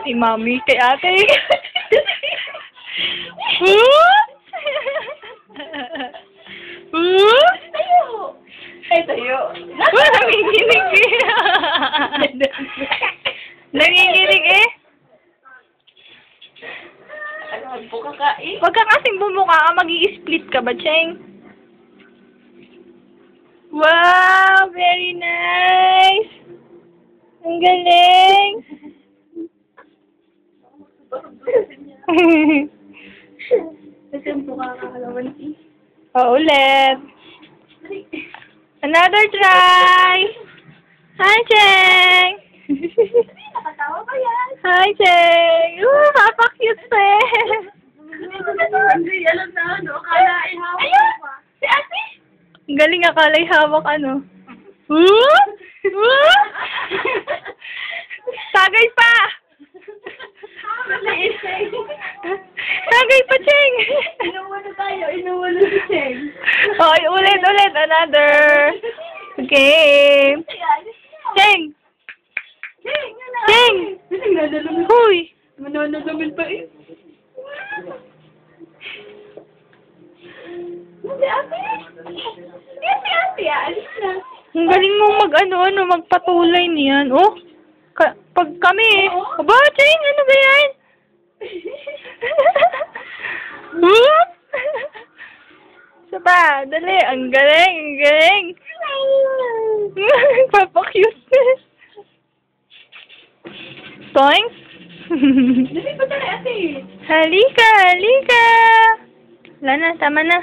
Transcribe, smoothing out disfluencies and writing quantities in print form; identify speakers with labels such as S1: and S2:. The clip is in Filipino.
S1: Si Mami kay ate.
S2: Tayo! Ay, tayo.
S1: Nanginginig eh. Nanginginig eh.
S2: Ano, magbuka ka eh.
S1: Huwag ka kasing bumuka ka, mag-i-split ka ba, Cheng? Wow! Very nice! Ang galing!
S2: Kasi buka ka kalamansi.
S1: Ulit. Another try! Hi, Cheng!
S2: Nakatawa ba yan?
S1: Hi, Cheng! Papa-cute pa eh!
S2: Hindi, alam na ano. Akala ay hawak pa. Si ate!
S1: Ang galing akala'y hawak ano. Tagay pa!
S2: Maliit Cheng.
S1: Tagay pa, Cheng!
S2: Inuwalo tayo. Inuwalo si Cheng.
S1: Okay, ulit. Another. Okay. Cheng! Cheng!
S2: Nananalamin.
S1: Huy!
S2: Nananalamin pa eh. Si ate? Si ate, alis na.
S1: Ang galing mo magpatulay niyan. Oh, pag kami eh. Aba, Cheng, ano ba yan? Isa pa, dali. Ang galing. Papa-cute. Toing?
S2: Dali pa tayo ate.
S1: Halika. Wala na, tama na.